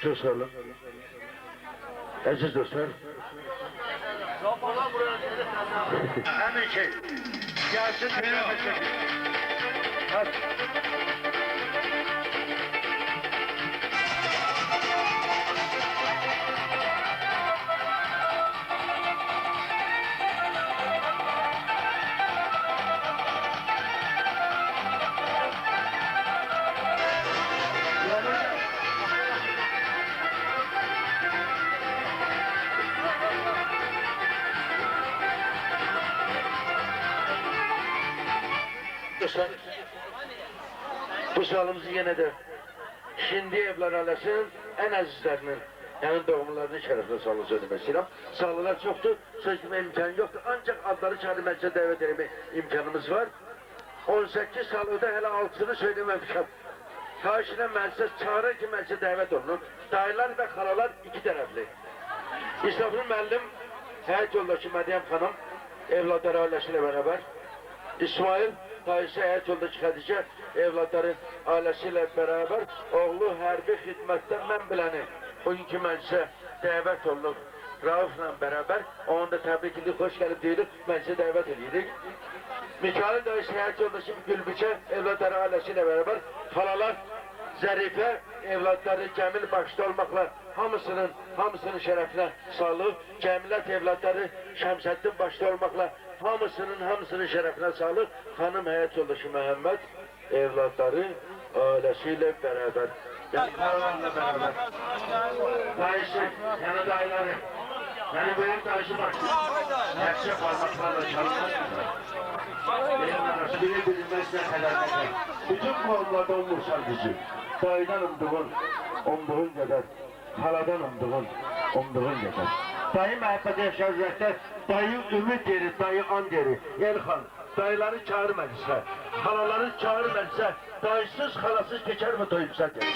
Dostlarım, aziz dostlar. Hemen şey, gelsin telafi çekin. Hadi. Bu salımızı yine de şimdi evler ailesinin en azizlerinin, yani doğumlarının şerefine sağlığı söylemek istedim. Sağlılar çoktu, sözüme imkan yoktu. Ancak adları çağrı meclise davet etme imkanımız var. 18 sağlıkta hele altını söylememişim. Karşına meclise çağırır ki meclise davet olunur. Dayılar ve halalar iki taraflı. İsrafil müəllim, həyat yoldaşı Məryəm xanım, evladları ailesiyle beraber İsmail, dayısı həyat yoldaşı Xədicə, evladları ailəsiyle beraber, oğlu hərbi xidmətdən mən biləni bugünkü məclisə dəvət olunub. Rauf'la beraber, onu da təbrik edirik, hoş gəlib deyirik, məclisə dəvət edirik. Mikail dayısı həyat yoldaşı Gülbüçə, evladları ailəsiyle beraber, xalalar Zərifə, evladları Cəmil başda olmaqla hamısının şərəfinə sağlıq, Cəmilət evladları Şəmsəddin başda olmaqla hamısının şərəfinə sağlıq, xanım həyat yoldaşı Məhəmməd evladları ailəsiyle beraber. Yani paralarla beraber. Dayısı, yani dayıları. Yani büyük dayısı bak. Hepsi parmaklarla çalışır. Benim arası bilinmez ne kadar ne kadar. Bütün konularda olmuşlar bizi. Dayıdan umduğun kadar. Haladan umduğun kadar. Dayı məhəbbəti yaşayacaqda, dayı ümid yeri, dayı an yeri. Elxan, dayıları çağır məclisə. Halaları çağır məclisə. Dayısız, halasız keçər mi doyumsa deyir.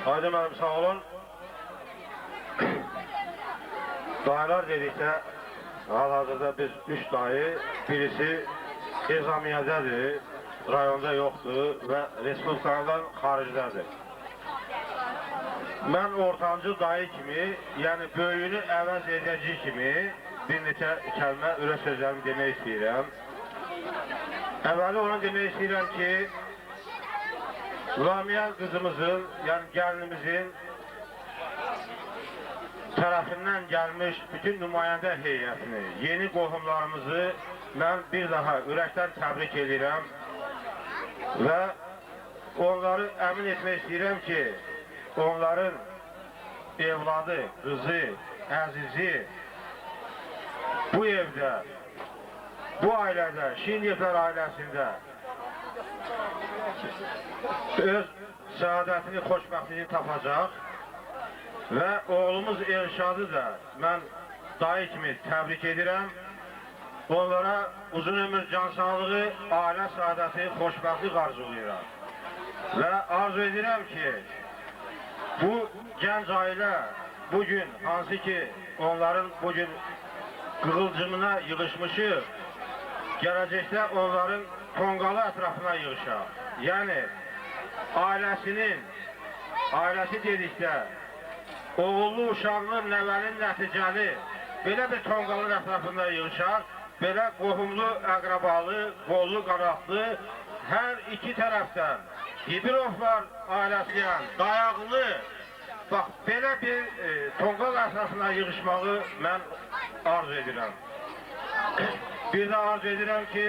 Haydi mənim sağ olun. Dayılar dedikdə, hal-hazırda biz 3 dayı, birisi Ezamiyyədədir, rayonda yoxdur və Respublikadan xaricdədir. Mən ortancı dayı kimi, yəni böyüyünü əvəz edici kimi bir neçə kəlmə ürə sözlərimi demək istəyirəm. Əvvəli onu demək istəyirəm ki, Lamiyə qızımızın, yəni gəlinimizin tərəfindən gəlmiş bütün nümayəndə heyətini, yeni qohumlarımızı mən bir daha ürəkdən təbrik edirəm və onları əmin etmək istəyirəm ki, onların evladı, qızı, əzizi bu evdə, bu ailədə, Şinyevlər ailəsində öz səadətini, xoşbəxtini tapacaq və oğlumuz Elşadı da mən dayı kimi təbrik edirəm. Onlara uzun ömür, can sağlığı, ailə səadəti, xoşbəxtlik arzulayıram. Və arzu edirəm ki, bu gənc ailə bugün, hansı ki onların bugün qığılcımına yığışmışıq, gələcəkdə onların tonqalı ətrafına yığışaq. Yəni, ailəsi dedikdə, oğullu, uşaqlı, nəvəli, nəticəli, belə bir tonqalın ətrafında yığışaq, belə qohumlu, əqrabalı, qollu, qanatlı, hər iki tərəfdən, Hibirovlar ailəsiyən, dayaqlı, bax, belə bir tonqal ətrafına yığışmağı mən arzu edirəm. Bir də arzu edirəm ki,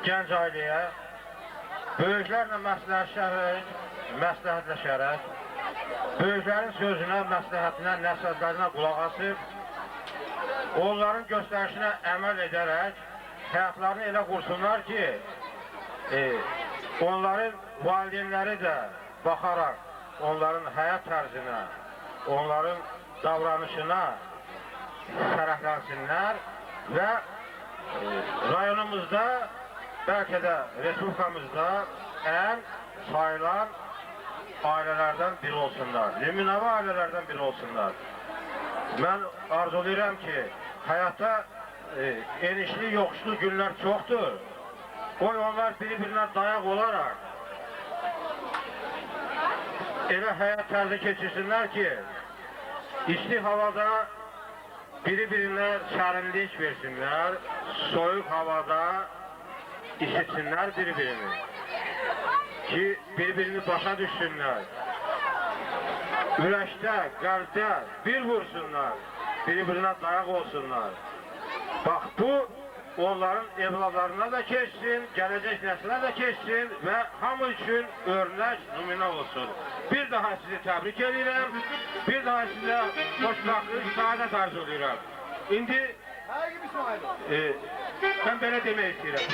gənc ailəyə böyüklərlə məsləhətləşərək, böyüklərin sözünə, məsləhətinə, nəsihətlərinə qulaq asıb, onların göstərişinə əməl edərək, həyatlarını elə qursunlar ki, onların valideynləri də baxaraq, onların həyat tərzinə, onların davranışına fərəhlənsinlər və rayonumuzda, bəlkə də Respublikamızda ən sayılan ailələrdən biri olsunlar, nümunəvi ailələrdən biri olsunlar. Mən arzulayıram ki, həyatda enişli, yoxuşlu günlər çoxdur. Qoy onlar biri-birinə dayaq olaraq elə həyat tərzi keçirsinlər ki, isti havada biri-birinə sərinlik versinlər, soyuq havada işitsinlər biri-birini ki, bir-birini başa düşsünlər, ürəkdə, qəlbdə bir vursunlar, biri-birinə dayaq olsunlar. Bax, bu onların evladlarına da keçsin, gələcək nəslə də keçsin və hamı üçün örnək nümunə olsun. Bir daha sizi təbrik edirəm, bir daha sizə xoşbəxtlik, saadət arzulayıram. İndi mən belə demək istəyirəm.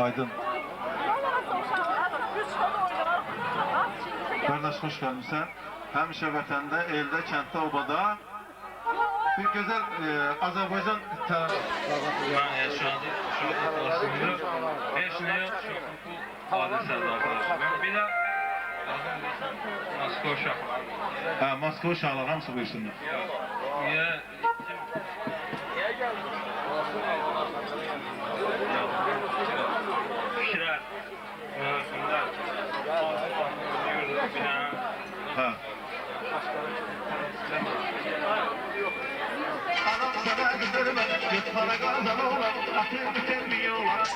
Aydın. Kardeş hoş gelmişsin. Həmişə vətəndə, eldə, kənddə, obada bir güzel Azerbaycan Ben şu anda aslında hepsine çok bu hadiseler arkadaşlar. Ben bir de Moskova uşağı. Moskova uşaqları hamısı buyursunlar. Ya Fikirler arasında yurdu bina. Ha. Anam sana kızırma, göz para kazan oğlan, atır bitirmiyorlar.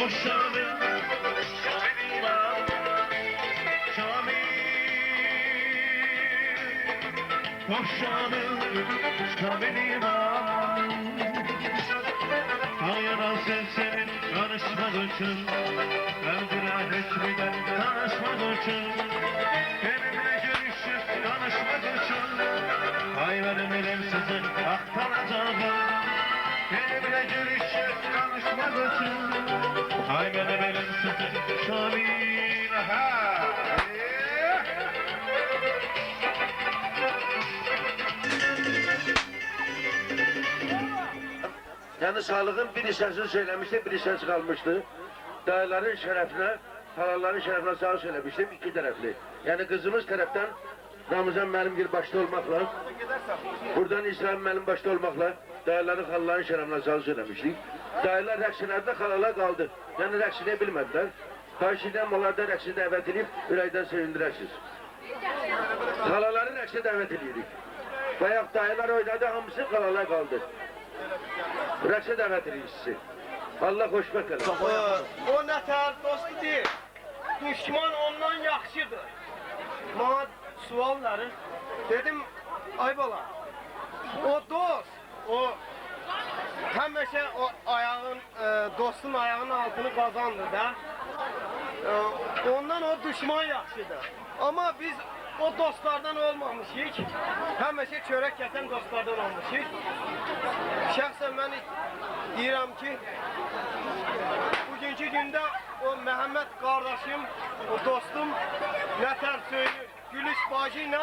Hoş Şamil, Şamil İmam, Şamil. Hoş Şamil, Şamil İmam. Ayanan senin tanışmak için, öldüren hiçbirden tanışmak için, benimle görüşüp tanışmak için, ay benim elim sizi aktaracağım. Benimle görüşüp tanışmak için, ay benim elim sizi Şamil. Ha! Yani sağlığın bir hissesini söylemişti, bir hissesi kalmıştı. Dayıların şerefine, halaların şerefine sağ söylemiştim, iki taraflı. Yani kızımız taraftan Ramazan benim gibi başta olmakla, buradan İslam benim başta olmakla, dayıların halaların şerefine sağ söylemiştik. Dayılar rəqsinədə halalar kaldı. Yani rəqsini bilmediler. Karşıdan onlarda rəqsi dəvət edip, ürəkdən sevindirərsiniz. Halaları rəqsi dəvət edirik. Bayaq dayılar oynadı, hamısı halalar kaldı. Rəqsə dəvət edirik sizi. Allah xoşbəxt eləsin. O nətər dostu deyil. Düşman ondan yaxşıdır. Bana sual verir. Dedim, ay bala, o dost, o həmişə o ayağın, dostun ayağının altını kazandır da. Ondan o düşman yaxşıdır. Ama biz o dostlardan olmamışıq. Həmişə çörək kesen dostlardan olmuşıq. Şəxsən mən deyirəm ki, bugünkü gündə o Məhəmməd qardaşım, o dostum nətər söylür, gülüş bacı ilə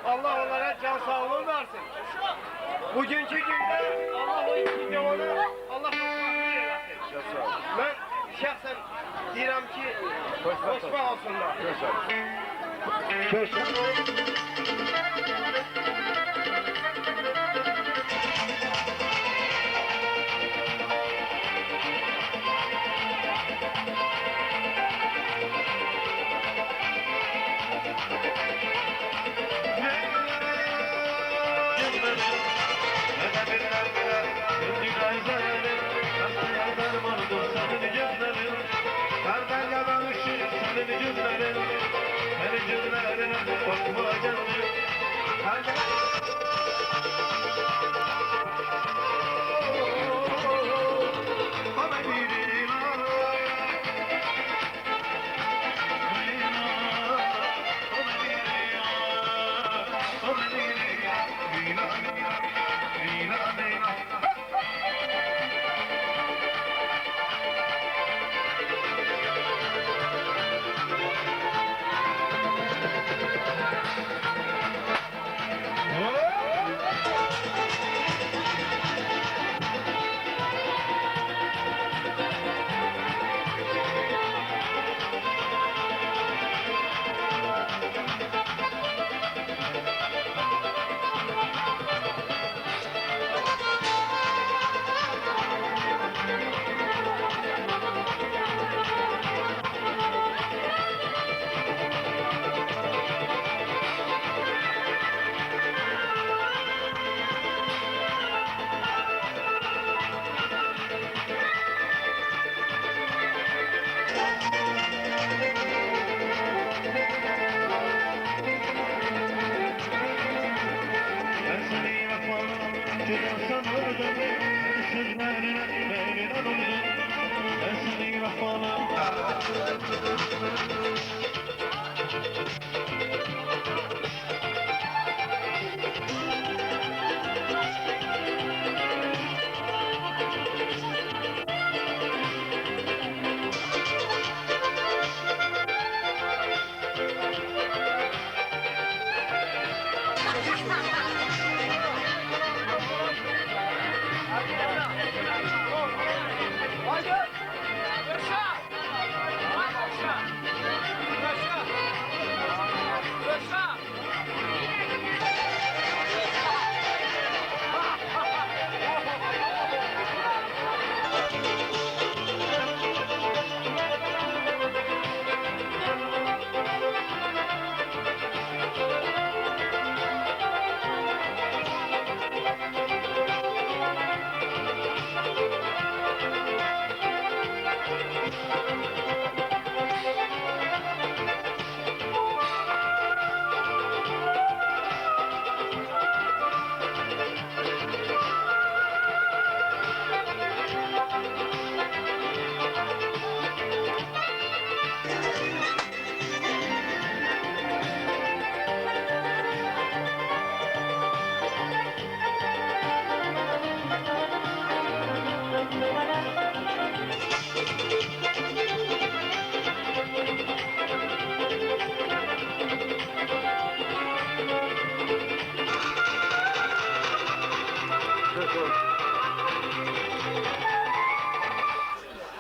Allah onlara can sağlığı versin. Bugünkü gündə Allah o iki cavana Allah xoşbəxtlik eləsin. Mən şəxsən deyirəm ki, xoşbəxt olsunlar.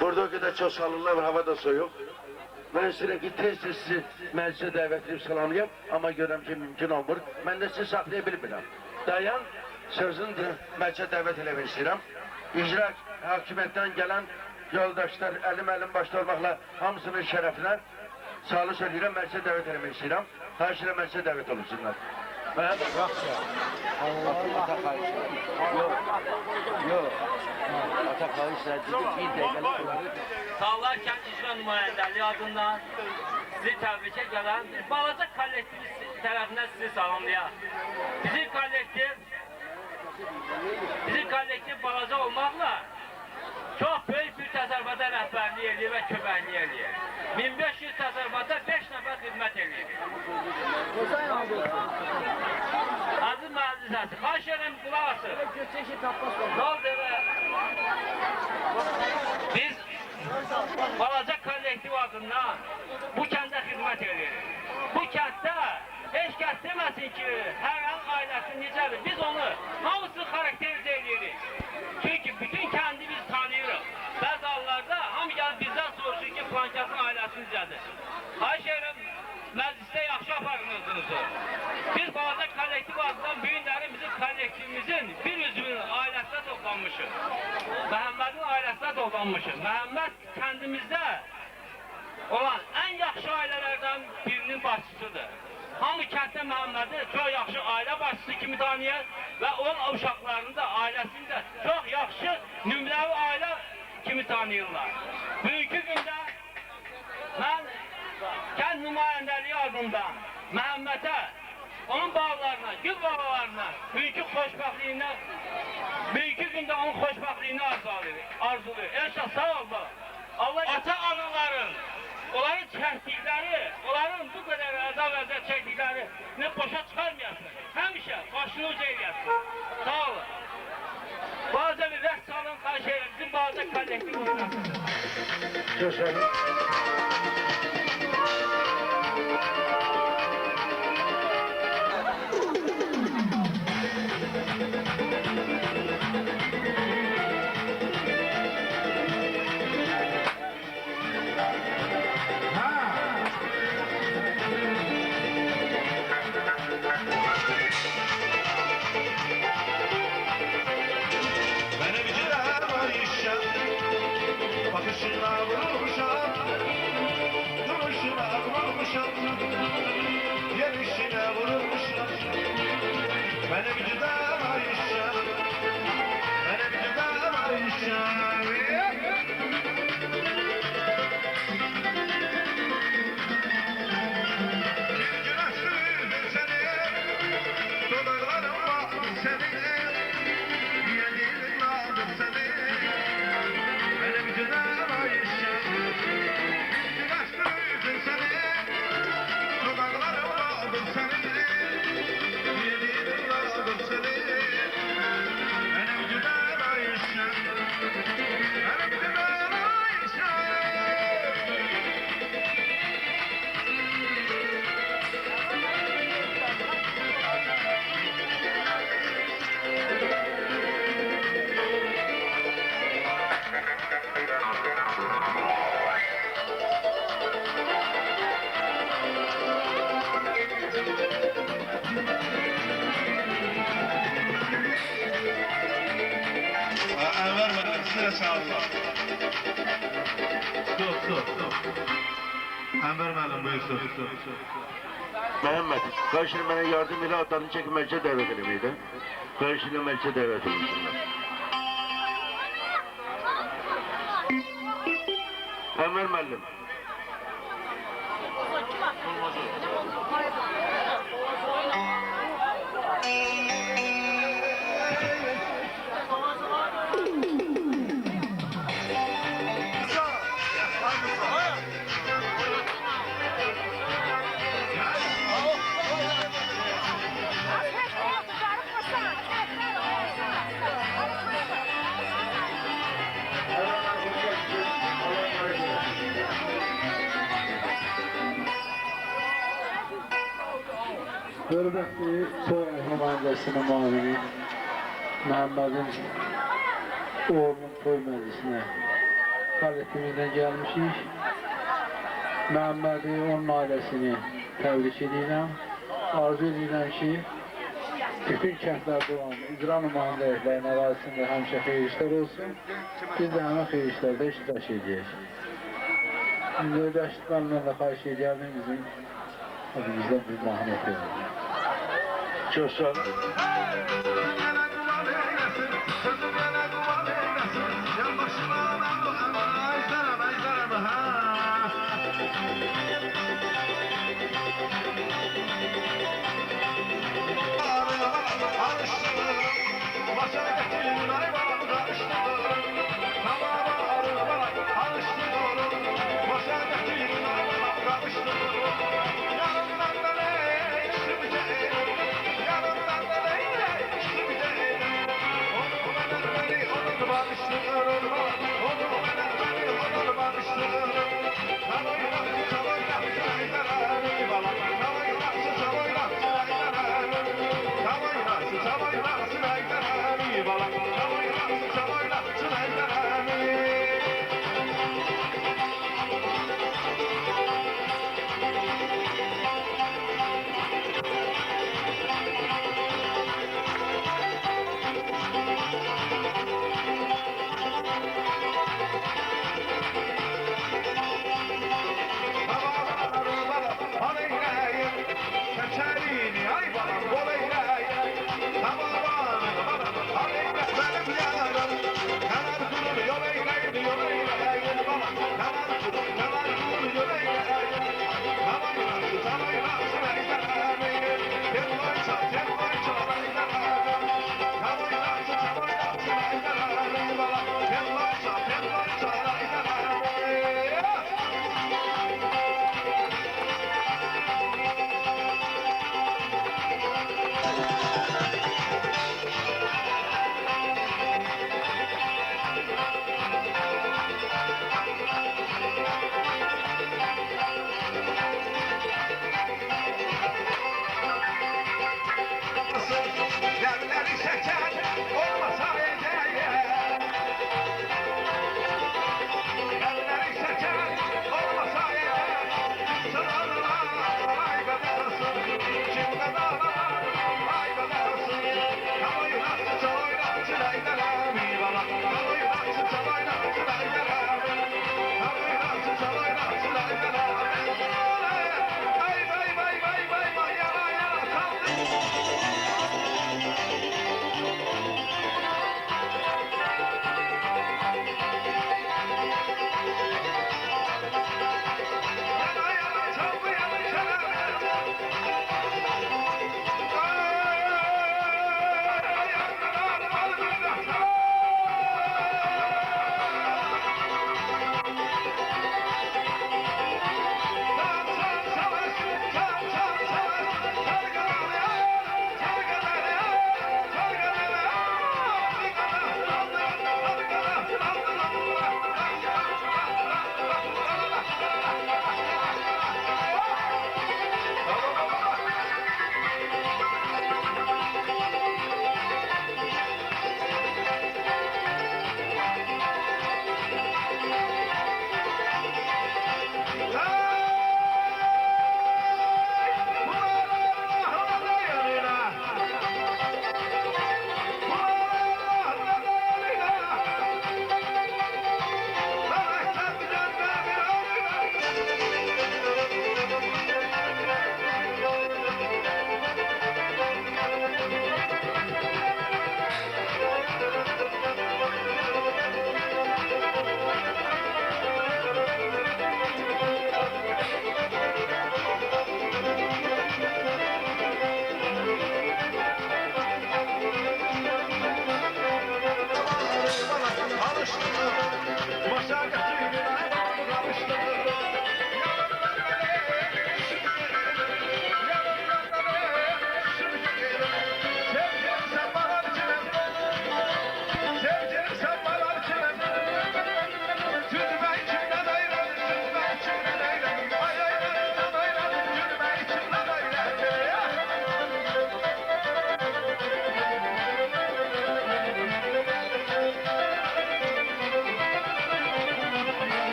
Burada o kadar çok salonlar var, hava da soğuk. Ben sürekli tez sizi meclise davet edip salamlayam ama görürüm ki mümkün olmur. Ben de sizi saxlayabilmirəm. Dayan, sözünü meclise davet eləmək istəyirəm. İcra hakimiyyətdən gələn yoldaşlar əlim başda olmaqla hamısının şərəfinə sağlı söyləyirəm, meclise davet eləmək istəyirəm. Xahiş edirəm meclise davet olunsunlar. Sağlar Kənd İcra Nümayəndəliyi adından sizi təbrikə gələn bir balaca kollektiv tərəfindən sizi salamlayaq. Bizim kollektiv balaca olmaqla çox böyük bir təsərrüfata rəhbərlik edir və köməklik edir. 1500 təsərrüfata 5 nəfər xidmət edir. Aziz müəllizəsi, xahiş edirəm qulaq asın. Ne oldu be? Biz balaca kollektiv adından bu kəndə xidmət edirik. Bu kənddə heç kəs deməsin ki, hər an ailəsi necədir. Biz onu hamısını xarakterizə edirik. Çünki bütün kəndi biz tanıyırıq. Bəzi hallarda hamı gəlib bizdən soruşur ki, plankasın ailəsi necədir. Xahiş edirəm, məclisdə yaxşı aparın özünüzü. Biz balaca kollektiv adından bu günləri bizim kollektivimizin bir üzvünün ailəsində toplanmışıq. Məhəmmədin ailəsində toplanmışıq. Məhəmməd kəndimizdə olan ən yaxşı ailələrdən birinin başçısıdır. Hamı kənddə Məhəmmədi çox yaxşı ailə başçısı kimi tanıyır və onun uşaqlarını da, ailəsini də çox yaxşı nümunəvi ailə kimi tanıyırlar. Bugünkü gündə mən kənd nümayəndəliyi adından Məhəmmədə, onun bağlarına, gül babalarına, bugünkü xoşbəxtliyinə, bugünkü gündə onun xoşbəxtliyini arzuluyor. Elşah sağ ol baba. Allah ata-analarım, onların çəkdikləri, onların bu qədər əzab-əzab çəkdiklərini boşa çıxarmayasın. Həmişə başını uca eləyəsin. Sağ olun. Bazen bir rəqs salın, xahiş edirəm, bizim bazen kollektiv oynasın. Çok sağ olun. Benim gider Ayşe, bakışına vurmuşam, duruşuna vurmuşam, gelişine vurmuşam. Benim gider Ayşe, benim gider Ayşe. Bir gün açtım seni, dudaklarım var senin. Enver Bey, size sağ olun. Stop. Enver Bey'im buyursun. Mehmet, karşına bana yardım ile adlarını çekip meclise davet edemeydi. Karşına meclise davet olmuşsunlar. Enver müəllim. Hürmetli soy nümayəndəsinin müavini Məhəmmədin oğlunun toy məclisinə kollektivimizdən gəlmişik. Məhəmmədi, onun ailəsini təbrik edirəm. Arzu edirəm ki, bütün kəndlərdə olan icra nümayəndəliklərinin ərazisində həmişə xeyir işlər olsun. Biz də həmin xeyir işlərdə iştirak edəcəyik. İndi Rəşid müəllimdən də xahiş edərdim bizim bizdən bir mahnı oxuyalım. Çok sağ olun.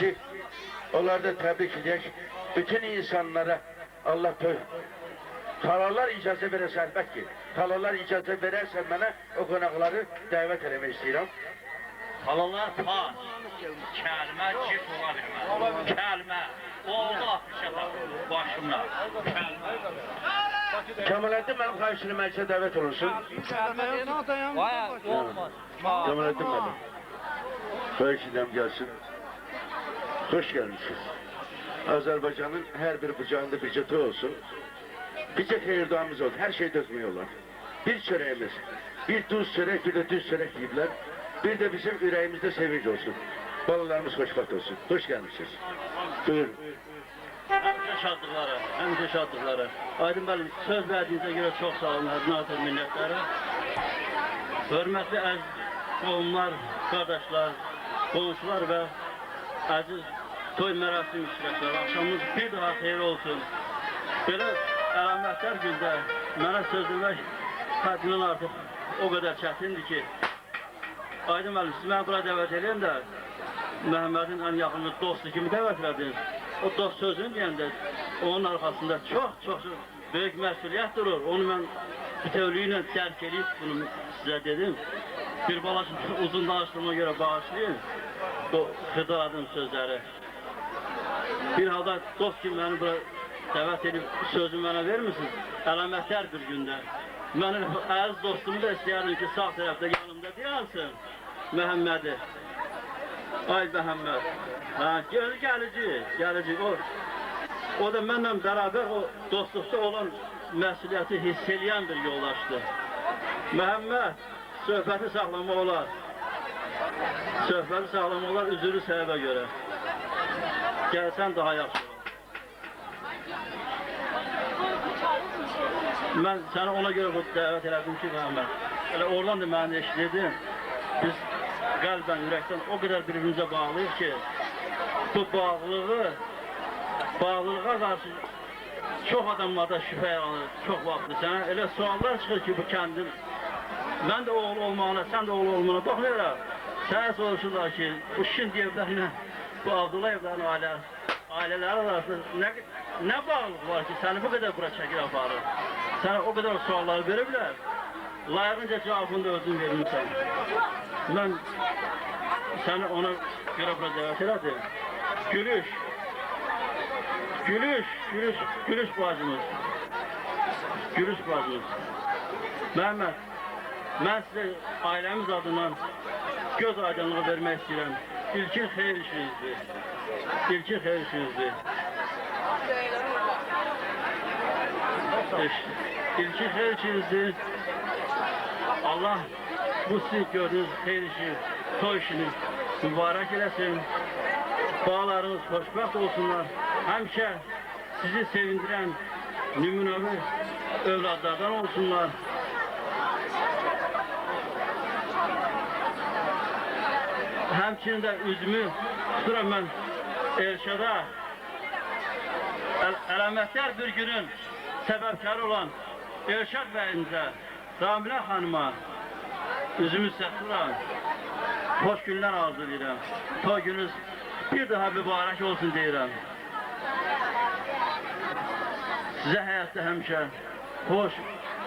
Ki onlar da tebrik edək. Bütün insanlara Allah talalar icazə verəsə əlbət ki, talalar icazə verərsə mənə o qonaqları dəvət eləmək istəyirəm. Halalar pas, kəlmə cif ola bilməz. Kəlmə, oldu 60 başımla. Kəlmə. Kemalettin mənim xahişini məclisə dəvət olunsun. Olmaz. Kemalettin mənim. Xahiş edirəm gəlsin. Hoş gelmişsiniz. Azerbaycan'ın her bir bucağında bir cıtı olsun. Bize hayırduamız olsun. Her şey dökmüyorlar. Bir çöreğimiz, bir tuz çörek, bir de düz çörek yiyipler. Bir de bizim yüreğimizde sevinç olsun. Balalarımız hoşbat olsun. Hoş gelmişsiniz. Buyurun. Həmişə şadlıqları, həmişə şadlıqları. Aydın bəli, söz verdiyinizə görə çox sağ olun, hədnatır minnətləri. Hörmətli əziz qohumlar, qardaşlar, qonşular və əziz toy mərasim iştirakçıları, axşamınız bir daha xeyir olsun. Belə əlamətlər gündə mənə söz demək həddindən artıq o qədər çətindir ki, Aydın bəli, siz mənə bura dəvət edin də, Məhəmmədin ən yaxınlı dostu kimi dəvət edin. O dost sözünü deyəndə, onun arxasında çox böyük məsuliyyət durur. Onu mən bütövlüyünə dərk edib bunu sizə dedim. Bir balaca uzun danışdığıma görə bağışlayın o xıdaladığım sözləri. Bir halda dost kimi məni bura dəvət edib sözümü mənə vermişsiniz. Əlamətlər bir gündə. Mənim əziz dostumu da istəyərdim ki, sağ tərəfdə yanımda deyansın Məhəmmədi. Ay Məhəmməd. Gəlici. O da mənlə bərabər o dostluqda olan məsuliyyəti hiss eləyən bir yoldaşdır. Məhəmməd, söhbəti saxlamaq olar. Söhbəti saxlamaq olar üzürü səbəbə görə. Gəlsən daha yaxşı olar. Mən səni ona görə bu dəvət elədim ki, Məhəmməd. Elə oradan da məni eşitdin. Biz qəlbən, ürəkdən o qədər bir-birimizə bağlıyıq ki, bu bağlılığa qarşı çox adamlarda şübhə yaranır, çox vaxtdır. Sənə elə suallar çıxır ki, bu kəndin, mən də oğul olmağına, sən də oğul olmağına baxmayaraq, sənə soruşurlar ki, bu Şindi evlərlə, bu Abdullah evlərin ailələri arasında nə bağlılıq var ki, səni bu qədər bura çəkir aparır? Sənə o qədər sualları verə bilər, layığınca cavabını da özün vermişsən. Mən səni ona görə bura dəvət elədim. Gülüş bacımız. Məhəmməd, mən sizə ailəmiz adından göz aydınlığı vermək istəyirəm. İlkin xeyir işinizdir. İlkin xeyir işinizdir. Allah bu sizin gördüğünüz xeyir işi, toy işini mübarək eləsin. Bağlarınız xoşbəxt olsunlar. Həmişə sizi sevindirən nümunəvi övladlardan olsunlar. Həmçinin də üzümü tuturam mən Elşada. Əlamətlər bir günün səbəbkarı olan Elşad bəyinizə, Ramilə xanıma üzümü tuturam. Xoş günlər arzulayıram. Toy gününüz bir daha mübarək olsun deyirəm. Sizə həyatda həmişə xoş,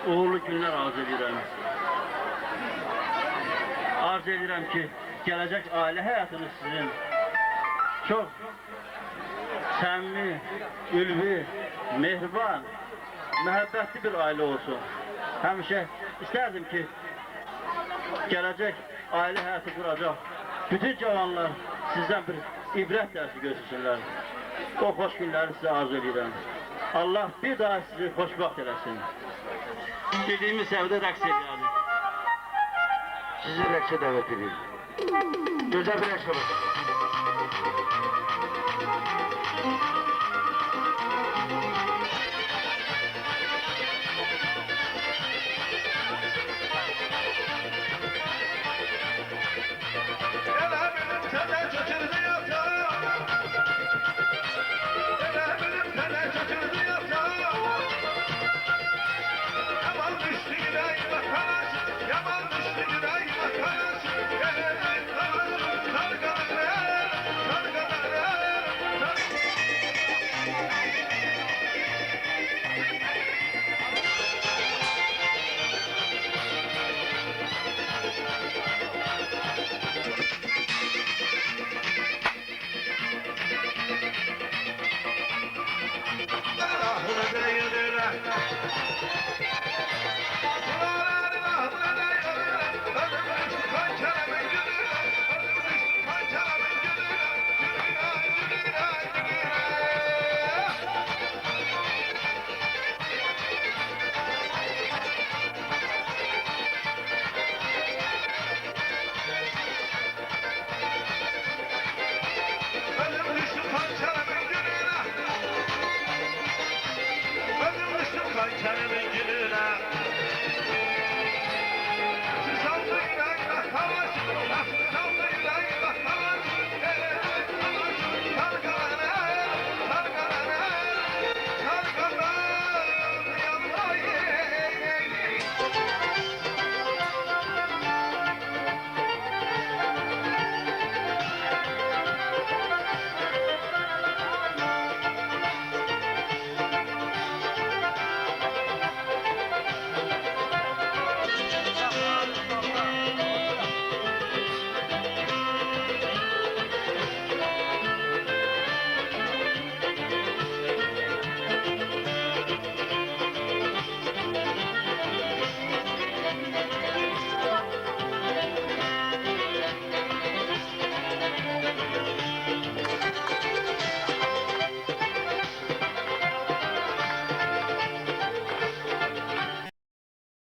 uğurlu günlər arzu edirəm. Arzu edirəm ki, gələcək ailə həyatınız sizin çox səmimi, ülvi, mehriban, məhəbbətli bir ailə olsun. Həmişə istərdim ki, gələcək ailə həyatı quracaq bütün cavanlar sizdən bir ibrət dərsi götürsünlər. O xoş günləri sizə arzu edirəm. Allah bir daha sizi xoşbaxt eləsin. Dediyimiz evdə rəqs edəlim. Sizi rəqsə dəvət edirik. Gözəl bir rəqsə bakın.